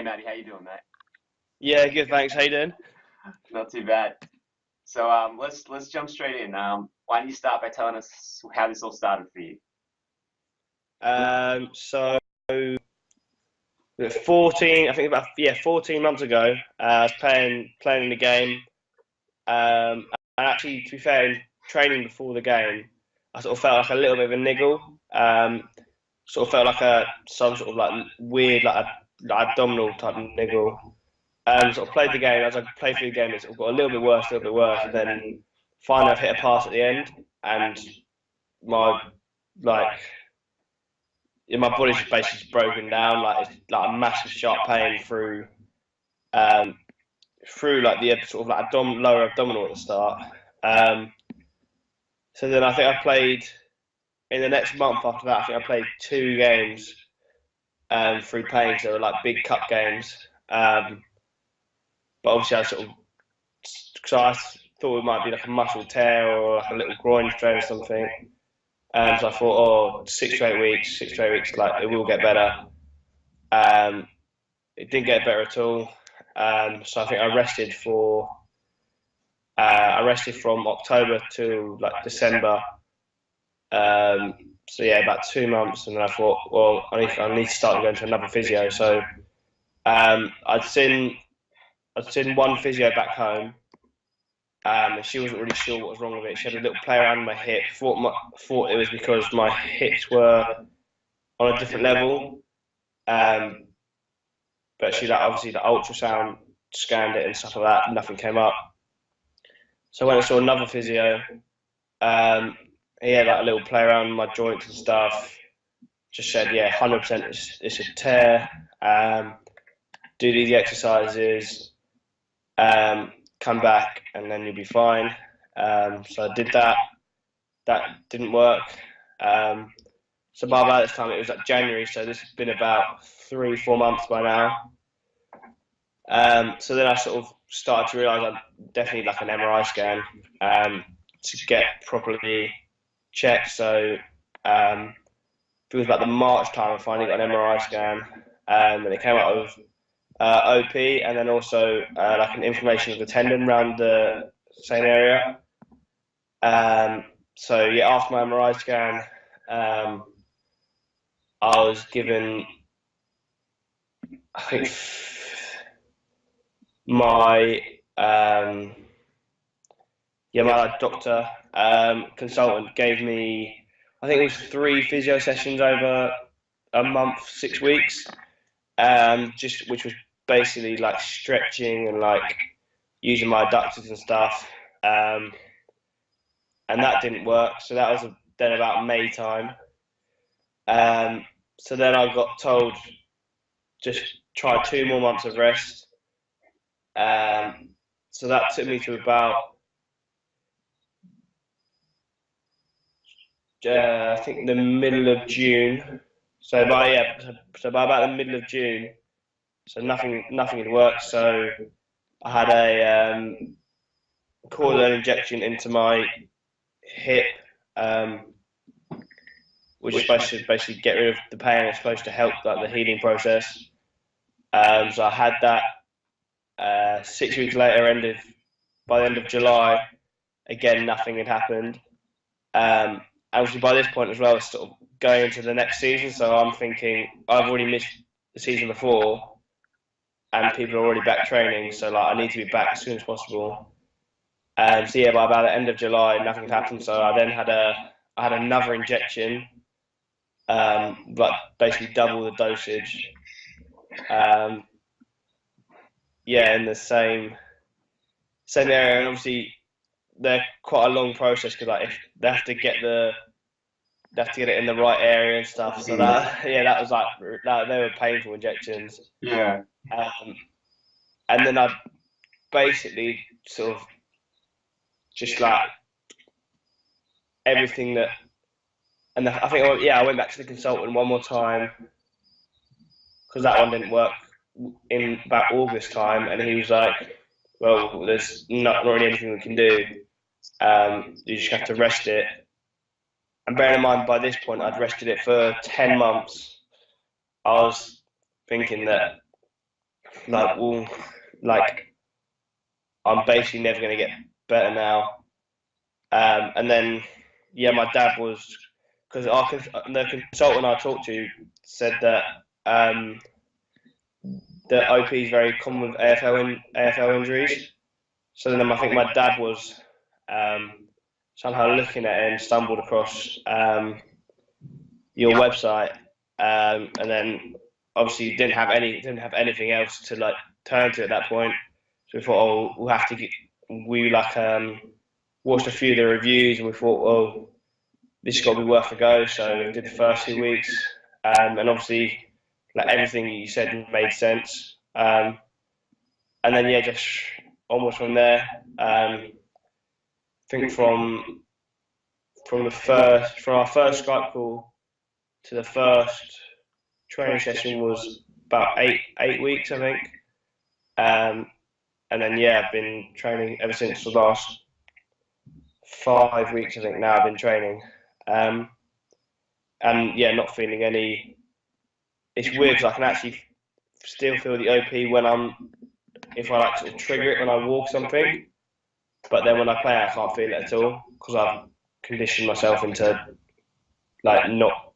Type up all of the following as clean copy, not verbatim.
Maddie, how you doing, mate? Yeah, good, thanks. How you doing? Not too bad. So let's jump straight in. Why don't you start by telling us how this all started for you? So 14, I think about 14 months ago, I was playing in the game. And actually, to be fair, in training before the game, I sort of felt like a little bit of a niggle. Sort of felt like some sort of like weird like abdominal type of niggle. Sort of played the game. As I played through the game, it sort of got a little bit worse, and then finally I've hit a pass at the end, and my like my body's just basically just broken down. Like it's like a massive sharp pain um, through like the sort of like lower abdominal at the start. Um, so then I think I played in the next month after that. I think I played 2 games through pain. So they were like big cup games. But obviously I sort of so I thought it might be like a muscle tear or like a little groin strain or something. So I thought, oh, 6 to 8 weeks, 6 to 8 weeks, like it will get better. Um, it didn't get better at all. So I think I rested from October to like December. So yeah, about 2 months, and then I thought, well, I need to start going to another physio. So um, I'd seen I'd seen one physio back home, and she wasn't really sure what was wrong with it. She had a little play around my hip. Thought it was because my hips were on a different level. Um, but she like obviously the ultrasound scanned it and stuff like that. Nothing came up. So I went and saw another physio. Um, he had like a little play around my joints and stuff. Just said, yeah, 100% it's a tear. Do these exercises. Come back and then you'll be fine. So I did that. That didn't work. So by about this time it was like January. So this has been about 3, 4 months by now. So then I sort of started to realise I definitely like an MRI scan to get properly checked. So it was about the March time I finally got an MRI scan, and it came out of OP, and then also like an inflammation of the tendon around the same area. So yeah, after my MRI scan, um, I was given, I think my my doctor consultant gave me, I think it was 3 physio sessions over a month, 6 weeks, just which was basically like stretching and like using my adductors and stuff, and that didn't work. So that was then about May time. So then I got told just try 2 more months of rest. Um, so that took me to about I think the middle of June. So by about the middle of June, so nothing had worked. So I had a cortisone injection into my hip, um, which is supposed to basically get rid of the pain. It's supposed to help like the healing process. So I had that. 6 weeks later, by the end of July, again nothing had happened. Obviously by this point as well, it's sort of going into the next season. So I'm thinking I've already missed the season before, and people are already back training. So like I need to be back as soon as possible. So yeah, by about the end of July, nothing had happened. So I had another injection, but basically double the dosage. Yeah, in the same area, and obviously they're quite a long process because like if they have to get it in the right area and stuff. So that was like they were painful injections. Yeah. Um, and then I basically sort of just like everything that, and I think I went back to the consultant one more time because that one didn't work in about August time, and he was like, "Well, there's not really anything we can do. You just have to rest it." And bearing in mind, by this point, I'd rested it for 10 months. I was thinking that like, well, like I'm basically never going to get better now. And then, yeah, my dad was, because the consultant I talked to said that the OP is very common with AFL injuries. So then I think my dad was um, somehow looking at it and stumbled across your website, and then obviously didn't have anything else to like turn to at that point. So we thought, oh, we'll have to get. We like watched a few of the reviews and we thought, well, this has got to be worth a go. So we did the first 2 weeks, and obviously, like everything you said made sense. And then yeah, just almost from there. I think from our first Skype call to the first training session was about eight weeks, I think. And then yeah, I've been training ever since the last 5 weeks, I think. Now I've been training, and yeah, not feeling any. It's weird because I can actually still feel the OP if I like sort of trigger it when I walk something, but then when I play, I can't feel it at all because I've conditioned myself into like not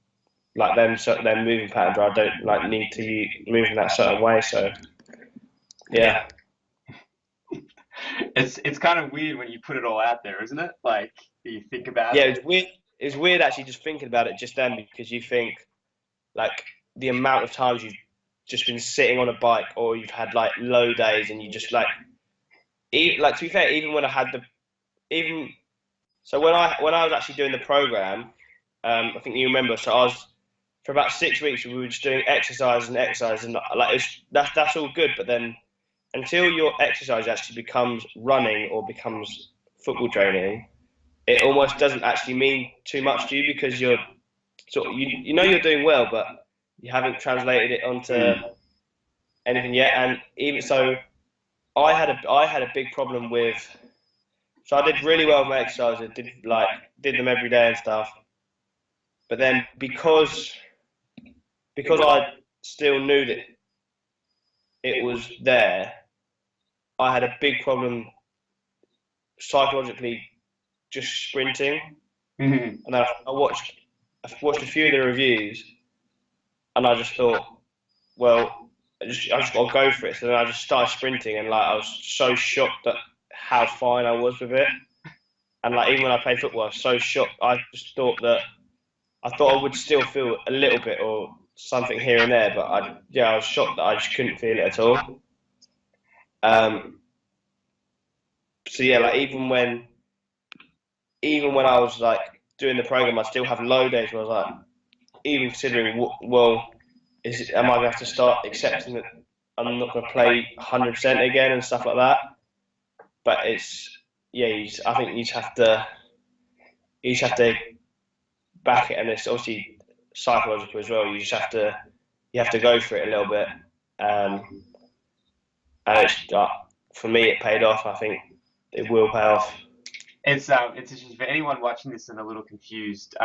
like them moving patterns where I don't like need to move in that certain way. So yeah. It's kind of weird when you put it all out there, isn't it? Like you think about Yeah, it. it's weird. It's weird actually just thinking about it just then because you think like the amount of times you've just been sitting on a bike or you've had like low days and you just like like to be fair, even when I had the even so when I was actually doing the program, I think you remember. So I was for about 6 weeks we were just doing exercise and like that's all good, but then until your exercise actually becomes running or becomes football training, it almost doesn't actually mean too much to you because you're sort of, you know you're doing well, but you haven't translated it onto anything yet. And even so, I had a big problem with. So I did really well with my exercises, did them every day and stuff. But then because I still knew that it was there, I had a big problem psychologically just sprinting. Mm-hmm. And then I watched a few of the reviews, and I just thought, well, I just got to go for it. So then I just started sprinting, and like I was so shocked at how fine I was with it. And like even when I played football, I was so shocked. I just thought that I thought I would still feel a little bit or something here and there, but I was shocked that I just couldn't feel it at all. Um, so yeah, like even when I was like doing the program, I still have low days where I was like, even considering, well, am I going to have to start accepting that I'm not going to play 100% again and stuff like that? But it's yeah, I think you just have to back it, and it's obviously psychological as well. You have to go for it a little bit, and for me it paid off. I think it will pay off. It's just for anyone watching this and a little confused.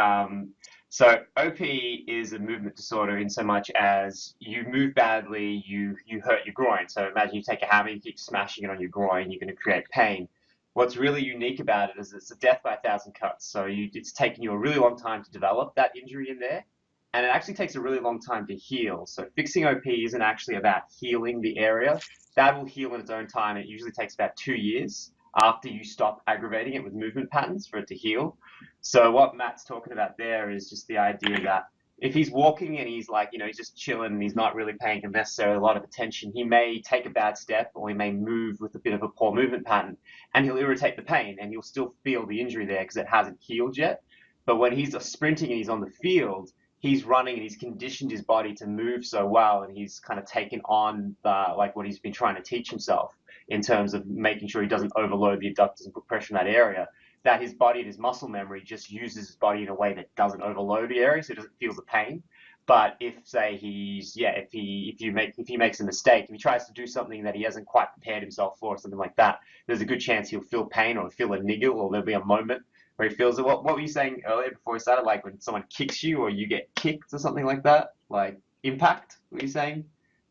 So OP is a movement disorder in so much as you move badly, you hurt your groin. So imagine you take a hammer, you keep smashing it on your groin, you're going to create pain. What's really unique about it is it's a death by 1,000 cuts. So it's taken you a really long time to develop that injury in there, and it actually takes a really long time to heal. So fixing OP isn't actually about healing the area. That will heal in its own time. It usually takes about 2 years after you stop aggravating it with movement patterns for it to heal. So what Matt's talking about there is just the idea that if he's walking and he's like, he's just chilling and he's not really paying necessarily a lot of attention, he may take a bad step or he may move with a bit of a poor movement pattern and he'll irritate the pain and you'll still feel the injury there because it hasn't healed yet. But when he's sprinting and he's on the field, he's running and he's conditioned his body to move so well and he's kind of taken on like what he's been trying to teach himself in terms of making sure he doesn't overload the adductors and put pressure in that area, that his body and his muscle memory just uses his body in a way that doesn't overload the area so he doesn't feel the pain. But if say if he makes a mistake, if he tries to do something that he hasn't quite prepared himself for or something like that, there's a good chance he'll feel pain or feel a niggle or there'll be a moment where he feels it. What were you saying earlier before we started? Like when someone kicks you or you get kicked or something like that? Like impact, what are you saying?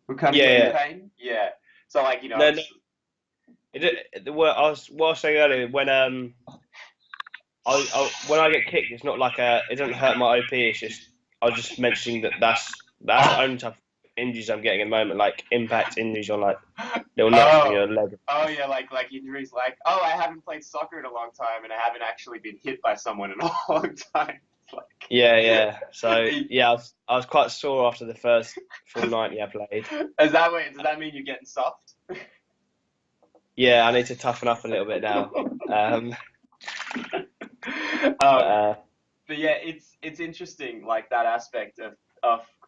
We're kind of Yeah, pain? Yeah. like, you know, No, no. What I was saying earlier, when I get kicked, it's not like it doesn't hurt my OP. It's just I was just mentioning that's the only type of injuries I'm getting at the moment, like impact injuries on like little knocks on oh, your leg. oh yeah, like injuries, like, oh, I haven't played soccer in a long time, and I haven't actually been hit by someone in a long time. It's Yeah, yeah. So like, yeah, I was quite sore after the first full 90 I played. does that mean you're getting soft? Yeah, I need to toughen up a little bit now. Um, but Um, but yeah, it's interesting, like that aspect of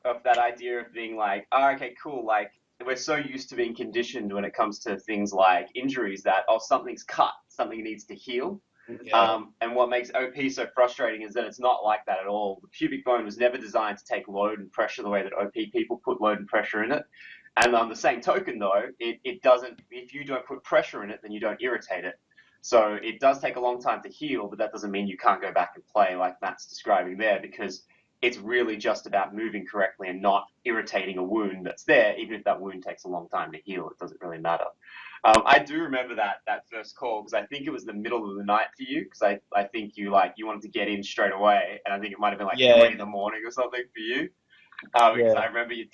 of that idea of being like, oh, okay, cool. Like we're so used to being conditioned when it comes to things like injuries that, oh, something's cut, something needs to heal. yeah, And what makes OP so frustrating is that it's not like that at all. The pubic bone was never designed to take load and pressure the way that OP people put load and pressure in it. And on the same token, though, it doesn't, if you don't put pressure in it, then you don't irritate it. So it does take a long time to heal, but that doesn't mean you can't go back and play like Matt's describing there, because it's really just about moving correctly and not irritating a wound that's there. Even if that wound takes a long time to heal, it doesn't really matter. I do remember that first call because I think it was the middle of the night for you, because I think you wanted to get in straight away, and I think it might have been like yeah, 3 in the morning or something for you. Because yeah. I remember your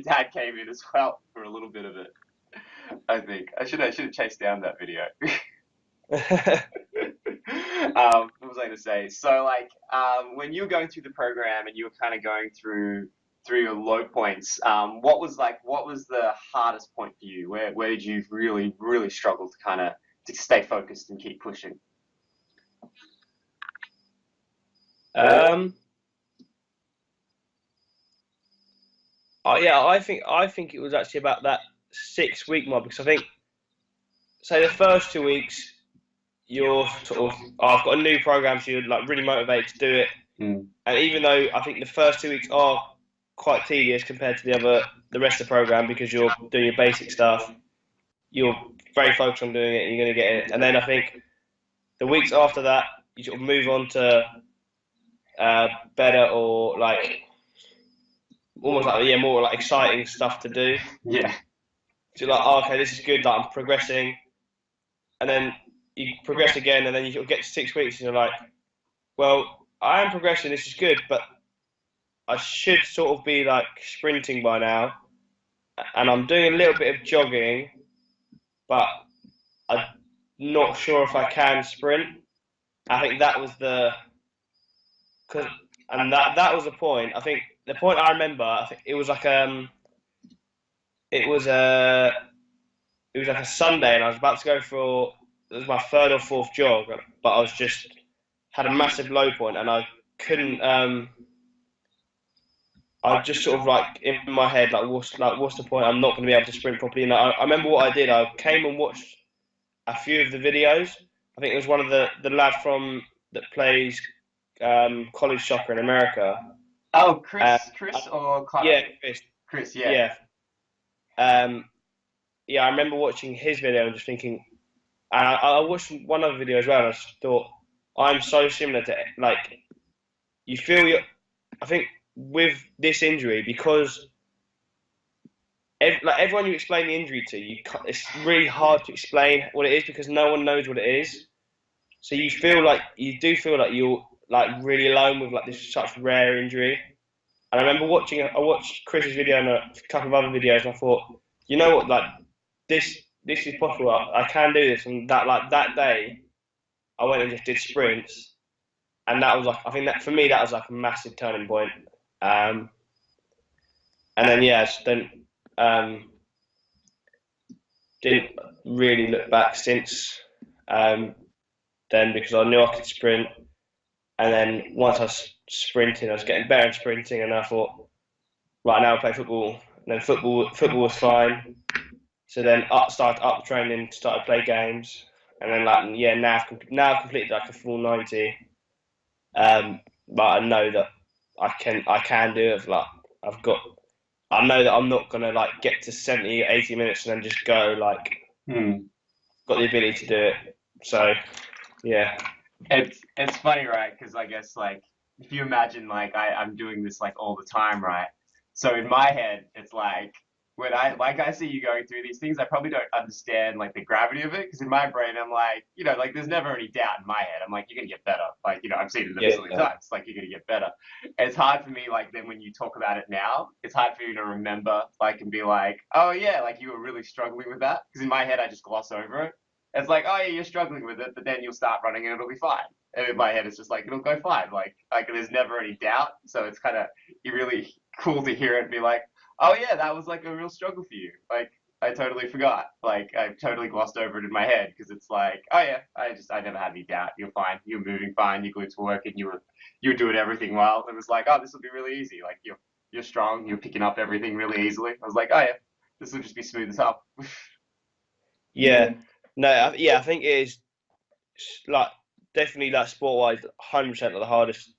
dad came in as well for a little bit of it. I think I should have chased down that video. What was I going to say? So, like, when you were going through the program and you were kind of going through your low points, what was the hardest point for you? Where did you really struggle to kind of to stay focused and keep pushing? Um, yeah, I think it was actually about that 6 week mark because I think say the first 2 weeks you're sort of I've got a new program, so you're like really motivated to do it. Mm. And even though I think the first 2 weeks are quite tedious compared to the rest of the program because you're doing your basic stuff, you're very focused on doing it and you're going to get it. And then I think the weeks after that, you sort of move on to better or like almost like yeah more like exciting stuff to do. Yeah. So you're like, oh, okay, this is good, like I'm progressing, and then you progress again, and then you sort of get to 6 weeks, and you're like, well, I am progressing, this is good, but I should sort of be like sprinting by now, and I'm doing a little bit of jogging, but I'm not sure if I can sprint. I think that was cause, and that was the point. I think the point I remember, I think it was like it was a it was like a Sunday, and I was about to go for it was my third or fourth jog, but I was just had a massive low point, and I couldn't. I just sort of like in my head what's the point? I'm not going to be able to sprint properly. And I remember what I did. I came and watched a few of the videos. I think it was one of the lad from that plays college soccer in America. Oh, Uh, Chris or Connor? yeah, Chris, Chris, yeah. yeah, um, yeah. I remember watching his video and just thinking. And I watched one other video as well. And I just thought I'm so similar to like you feel your. I think with this injury because like everyone you explain the injury to, it's really hard to explain what it is because no one knows what it is. So you do feel like you're like really alone with like this such rare injury. And I remember I watched Chris's video and a couple of other videos, and I thought, you know what, like this is possible. I can do this. And that day, I went and just did sprints, and that was like I think that for me that was like a massive turning point. Um, and then yeah, just um, didn't really look back since then because I knew I could sprint. And then once I was sprinting, I was getting better at sprinting, and I thought, right now I'll play football. And then football was fine. So then started up training, started play games, and then like yeah now I've completed like a full 90. But I know that I can do it. Like I know that I'm not gonna like get to 70, 80 minutes and then just go like Hmm. got the ability to do it. So yeah, It's funny, right? Because I guess like if you imagine like I'm doing this like all the time, right? So in my head, it's like like I see you going through these things, I probably don't understand like the gravity of it because in my brain I'm like, like there's never any doubt in my head. I'm like, you're gonna get better. Like, I've seen it a Yeah, million times. Like, you're gonna get better. And it's hard for me, like then when you talk about it now, it's hard for you to remember, like, and be like, oh yeah, like you were really struggling with that. Because in my head I just gloss over it. It's like, oh yeah, you're struggling with it, but then you'll start running and it'll be fine. And in my head it's just like it'll go fine. Like there's never any doubt. So it's kind of really cool to hear it and be like, oh yeah, that was like a real struggle for you. Like I totally forgot. Like I totally glossed over it in my head because it's like, oh yeah, I never had any doubt. You're fine. You're moving fine. Your glutes were working. You were doing everything well. It was like, oh, this will be really easy. Like you're strong. You're picking up everything really easily. I was like, oh yeah, this will just be smooth as hell. yeah. No, I think it is like definitely like sport wise, 100% the hardest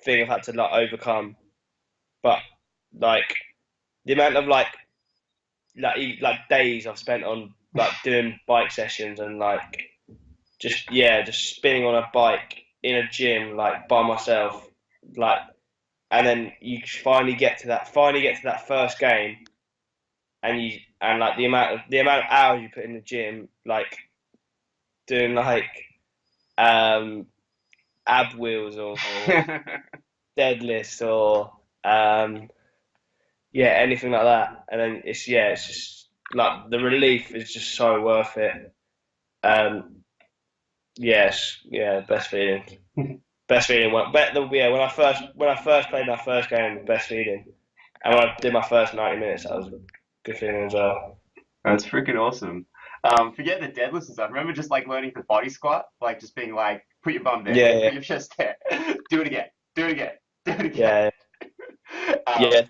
thing I've had to like overcome. But like the amount of like days I've spent on like doing bike sessions and like just spinning on a bike in a gym like by myself, like, and then you finally get to that first game, and like the amount of hours you put in the gym, like doing like um ab wheels or deadlifts or yeah, anything like that, and then it's just like the relief is just so worth it. Um, yes, yeah, best feeling. Best feeling. Yeah, when I first played my first game, best feeling, and when I did my first 90 minutes, that was a good feeling as well. That's freaking awesome. Forget the deadlifts and stuff. Remember just like learning the body squat, like just being like, put your bum there, Yeah, yeah, put your chest there, do it again, do it again, do it again. yeah, Um, yeah.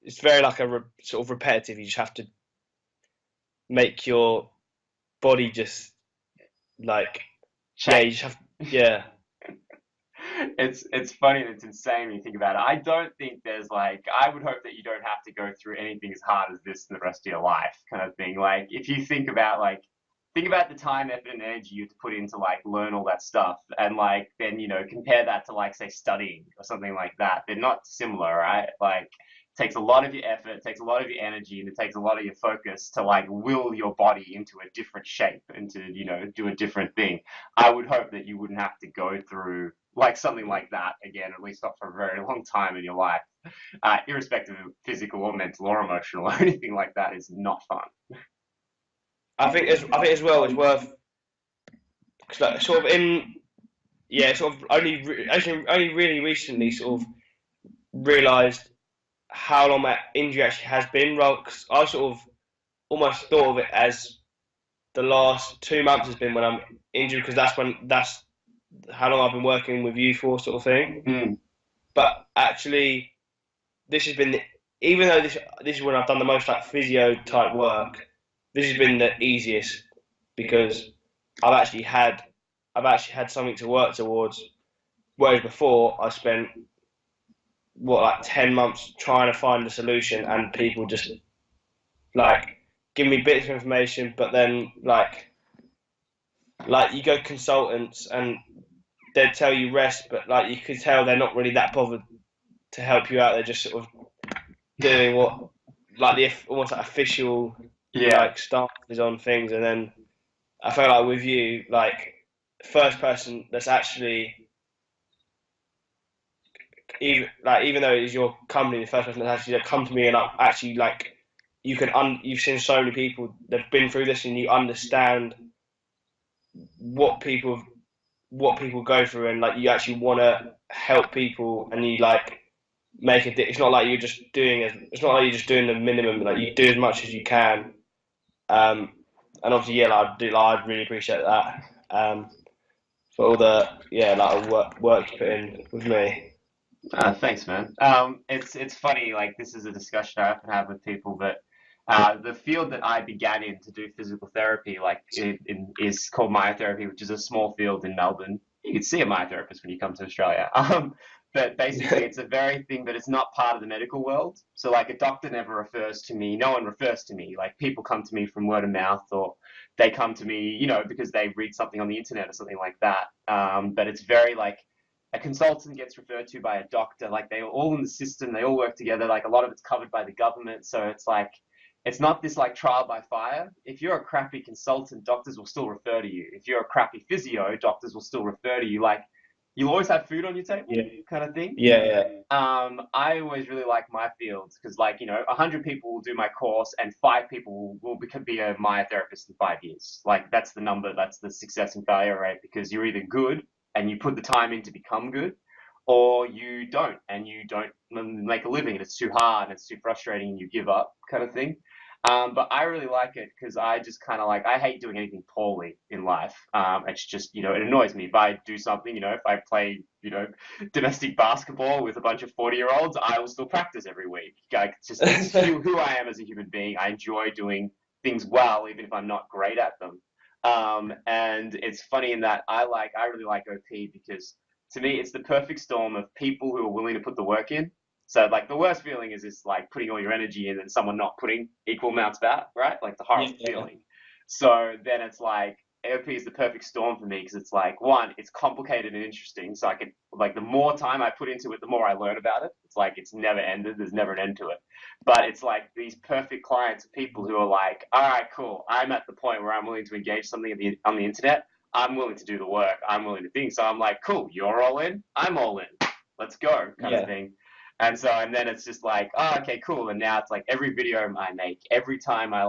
It's very like sort of repetitive. You just have to make your body just like yeah. check. You just have yeah, It's funny and it's insane when you think about it. I don't think there's like I would hope that you don't have to go through anything as hard as this in the rest of your life, kind of thing. Like if you think about the time, effort, and energy you have to put in to like learn all that stuff, and like then compare that to like say studying or something like that. They're not similar, right? Like it takes a lot of your effort, it takes a lot of your energy, and it takes a lot of your focus to like will your body into a different shape and to do a different thing. I would hope that you wouldn't have to go through like something like that again, at least not for a very long time in your life, irrespective of physical or mental or emotional or anything like that, is not fun. I think as well it's worth cause like, sort of in yeah sort of actually only really recently sort of realised how long that injury actually has been. Right, 'cause I sort of almost thought of it as the last 2 months has been when I'm injured because that's how long I've been working with you for, sort of thing. Mm. But actually, this has been even though this is when I've done the most like physio type work. This has been the easiest because I've actually had I've actually had something to work towards. Whereas before, I spent like 10 months trying to find a solution, and people just like give me bits of information, but then like you go to consultants and they'd tell you rest, but like you could tell they're not really that bothered to help you out. They're just sort of doing what like the almost like official Yeah. like stance is on things, and then I feel like with you, like first person that's actually even though it is your company, the first person that's actually come to me and actually like you've seen so many people that've been through this and you understand what people go through, and like you actually want to help people, and you like it's not like it's not like you're just doing the minimum, like you do as much as you can. And obviously yeah, I'd really appreciate that. For all the like work you put in with me. Thanks, man. It's funny. Like this is a discussion I often have with people, but the field that I began in to do physical therapy, is called myotherapy, which is a small field in Melbourne. You can see a myotherapist when you come to Australia. But basically, it's a very thing, but it's not part of the medical world. So, like, a doctor never refers to me. No one refers to me. Like, people come to me from word of mouth, or they come to me, because they read something on the internet or something like that. But it's very like a consultant gets referred to by a doctor. Like, they're all in the system. They all work together. Like, a lot of it's covered by the government. So it's like it's not this like trial by fire. If you're a crappy consultant, doctors will still refer to you. If you're a crappy physio, doctors will still refer to you. Like you'll always have food on your table, Yeah. kind of thing. Yeah. I always really like my fields because, like, 100 people will do my course and 5 people will be a my therapist in 5 years. Like, that's the number, that's the success and failure rate because you're either good and you put the time in to become good, or you don't and you don't make a living and it's too hard and it's too frustrating and you give up, kind of thing. But I really like it because I just kind of like, I hate doing anything poorly in life. It's just, it annoys me if I do something, if I play, domestic basketball with a bunch of 40-year-olds, I will still practice every week. Like, it's just who I am as a human being. I enjoy doing things well, even if I'm not great at them. And it's funny in that I really like OP because to me, it's the perfect storm of people who are willing to put the work in. So like the worst feeling is like putting all your energy in and someone not putting equal amounts back, right? Like the horrible Yeah. feeling. So then it's like AOP is the perfect storm for me because it's like one, it's complicated and interesting. So I can like the more time I put into it, the more I learn about it. It's like it's never ended. There's never an end to it. But it's like these perfect clients of people who are like, all right, cool. I'm at the point where I'm willing to engage something on the internet. I'm willing to do the work. I'm willing to think. So I'm like, cool, you're all in. I'm all in. Let's go, kind of Yeah. thing. And then it's just like, oh, okay, cool. And now it's like every video I make, every time I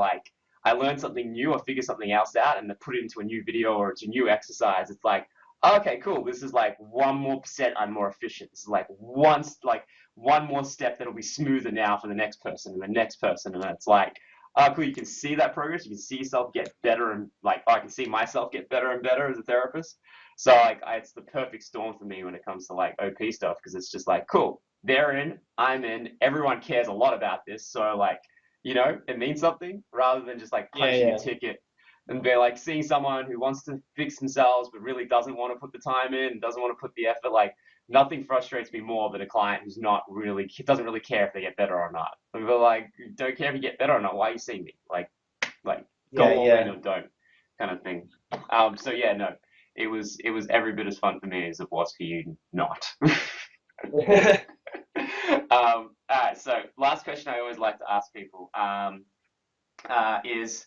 learn something new or figure something else out and put it into a new video or it's a new exercise, it's like, oh, okay, cool. This is like 1% more I'm more efficient. This is like one more step that'll be smoother now for the next person and the next person. And it's like, oh, cool. You can see that progress. You can see yourself get better and like, oh, I can see myself get better and better as a therapist. So like, it's the perfect storm for me when it comes to like OP stuff because it's just like, cool. They're in, I'm in, everyone cares a lot about this. So like, it means something rather than just like punching a Yeah. ticket and be like seeing someone who wants to fix themselves but really doesn't want to put the time in and doesn't want to put the effort. Like nothing frustrates me more than a client who's not really doesn't really care if they get better or not. But like, don't care if you get better or not. Why are you seeing me? Like go Yeah. all in Yeah. or don't, kind of thing. So yeah, no, it was every bit as fun for me as it was for you not. All right, so last question I always like to ask people is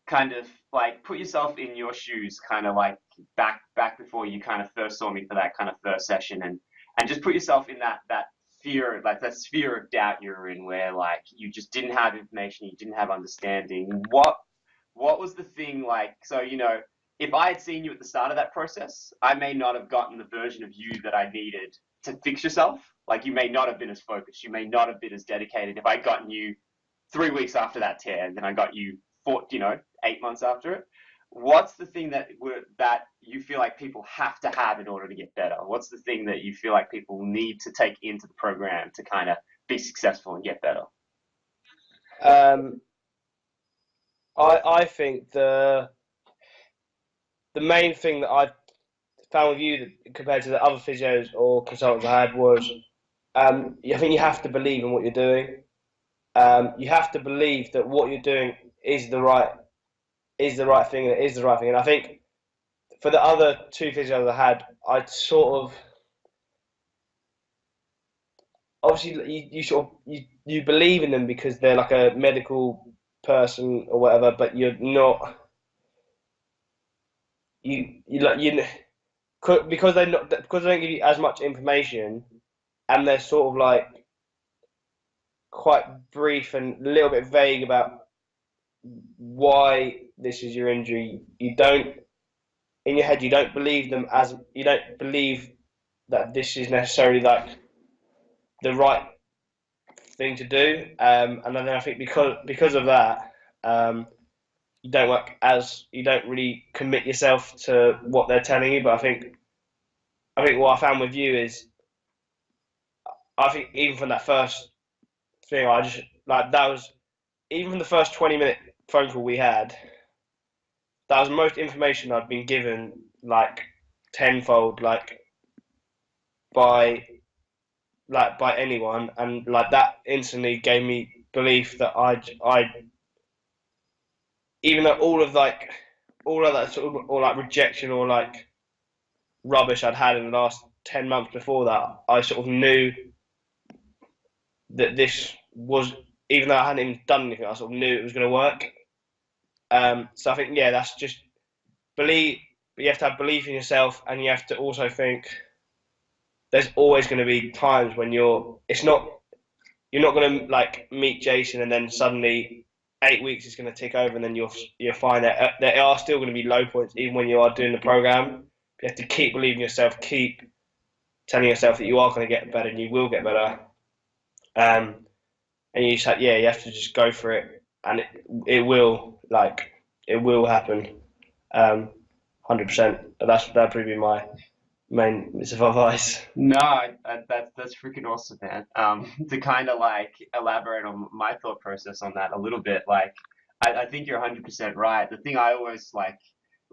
kind of like put yourself in your shoes, kind of like back before you kind of first saw me for that kind of first session, and just put yourself in that fear, like that sphere of doubt you're in, where like you just didn't have information, you didn't have understanding. What was the thing like? So if I had seen you at the start of that process, I may not have gotten the version of you that I needed to fix yourself. Like you may not have been as focused, you may not have been as dedicated. If I'd gotten you 3 weeks after that tear, and then I got you 8 months after it. What's the thing that you feel like people have to have in order to get better? What's the thing that you feel like people need to take into the program to kind of be successful and get better? um, I think the main thing that I found with you that, compared to the other physios or consultants I had was I think you have to believe in what you're doing. You have to believe that what you're doing is the right thing and it is the right thing. And I think for the other two physios I had, I sort of obviously you believe in them because they're like a medical person or whatever, but you're not you because they don't give you as much information and they're sort of like quite brief and a little bit vague about why this is your injury. You don't in your head you don't believe them as you don't believe that this is necessarily like the right thing to do. And then I think because of that, you don't really commit yourself to what they're telling you. But I think what I found with you is I think even from that first thing, I just like that was even from the first 20-minute phone call we had. That was most information I'd been given like tenfold, by by anyone, and like that instantly gave me belief that I even though all of that sort of or like rejection or like rubbish I'd had in the last 10 months before that, I sort of knew that this was even though I hadn't even done anything, I sort of knew it was going to work. So I think, yeah, that's just believe. You have to have belief in yourself, and you have to also think there's always going to be times when you're not going to like meet Jason and then suddenly 8 weeks is going to tick over and then you'll find that there are still going to be low points even when you are doing the program. You have to keep believing in yourself, keep telling yourself that you are going to get better and you will get better. And you just have, yeah, you have to just go for it, and it will happen. 100%. That'd probably be my main bits of advice. No, that's freaking awesome, man. To kind of like elaborate on my thought process on that a little bit, like I think you're 100% right. The thing I always like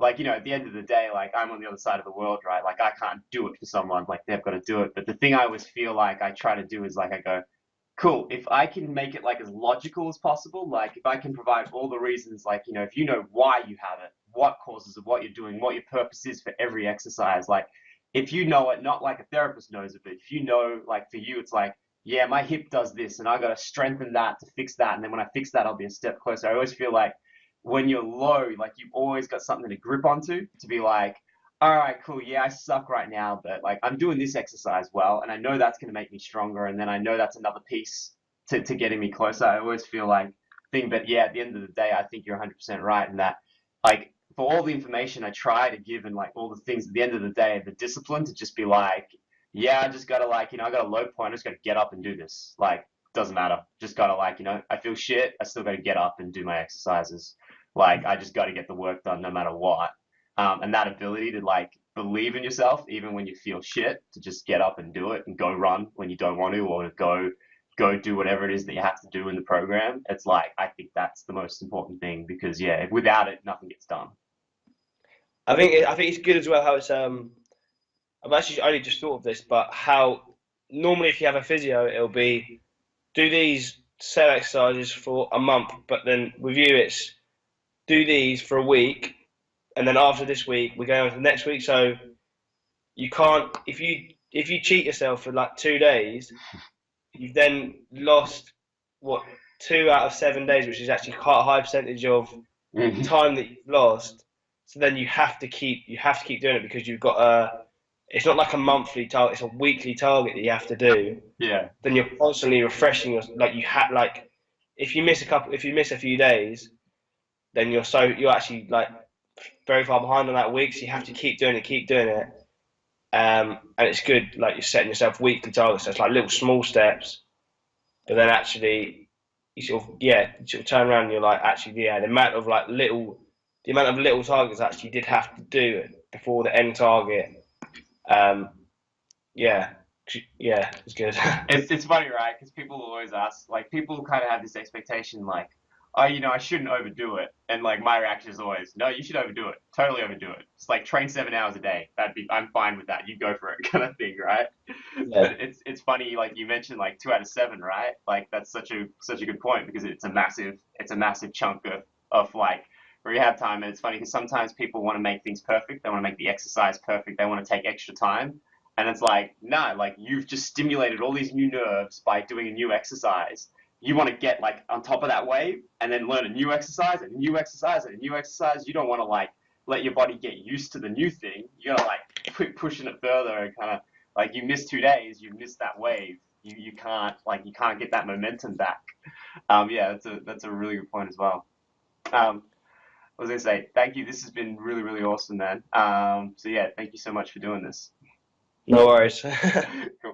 at the end of the day, like I'm on the other side of the world, right? Like I can't do it for someone, like they've got to do it. But the thing I always feel like I try to do is like I go, cool, if I can make it like as logical as possible, like if I can provide all the reasons, like if you know why you have it, what causes of what you're doing, what your purpose is for every exercise, like if you know it, not like a therapist knows it, but if you know, like for you, it's like, yeah, my hip does this, and I got to strengthen that to fix that, and then when I fix that, I'll be a step closer. I always feel like when you're low, like you've always got something to grip onto to be like, all right, cool, yeah, I suck right now, but like I'm doing this exercise well, and I know that's going to make me stronger, and then I know that's another piece to getting me closer. I always feel like thing, but yeah, at the end of the day, I think you're 100% right in that, like for all the information I try to give and like all the things at the end of the day, the discipline to just be like, yeah, I just gotta like, I got a low point, I just gotta get up and do this. Like, doesn't matter. Just gotta like, I feel shit, I still gotta get up and do my exercises. Like, I just gotta get the work done no matter what. And that ability to like believe in yourself, even when you feel shit, to just get up and do it and go run when you don't want to, or to go do whatever it is that you have to do in the program. It's like I think that's the most important thing because yeah, without it, nothing gets done. I think it's good as well how it's I've actually only just thought of this, but how normally if you have a physio, it'll be do these set exercises for a month, but then with you it's do these for a week, and then after this week we're going on to the next week. So you can't if you cheat yourself for like 2 days, you've then lost what 2 out of 7 days, which is actually quite a high percentage of Mhm. time that you've lost. So then you have to keep doing it because you've got a. It's not like a monthly target; it's a weekly target that you have to do. Yeah, Then you're constantly refreshing your like you have like if you miss a few days, then you're actually like very far behind on that week. So you have to keep doing it. And it's good like you're setting yourself weekly targets. So it's like little small steps, but then actually you sort of turn around and you're like actually yeah the amount of little targets I actually did have to do before the end target. Um, yeah, yeah, it's good. it's funny, right? Because people always ask, like, people kind of have this expectation, like, oh, I shouldn't overdo it, and like my reaction is always, no, you should overdo it, totally overdo it. It's like train 7 hours a day. I'm fine with that. You go for it, kind of thing, right? Yeah, But it's funny, like you mentioned, like 2 out of 7, right? Like that's such a good point because it's a massive chunk of like rehab time, and it's funny because sometimes people want to make things perfect. They want to make the exercise perfect. They want to take extra time. And it's like, nah, like you've just stimulated all these new nerves by doing a new exercise. You want to get like on top of that wave and then learn a new exercise and a new exercise and a new exercise. You don't want to like let your body get used to the new thing. You gotta like keep pushing it further and kind of like you miss 2 days, you miss that wave. You can't get that momentum back. Yeah, that's a really good point as well. I was gonna say thank you. This has been really really awesome, man. So yeah, thank you so much for doing this. no worries. Cool.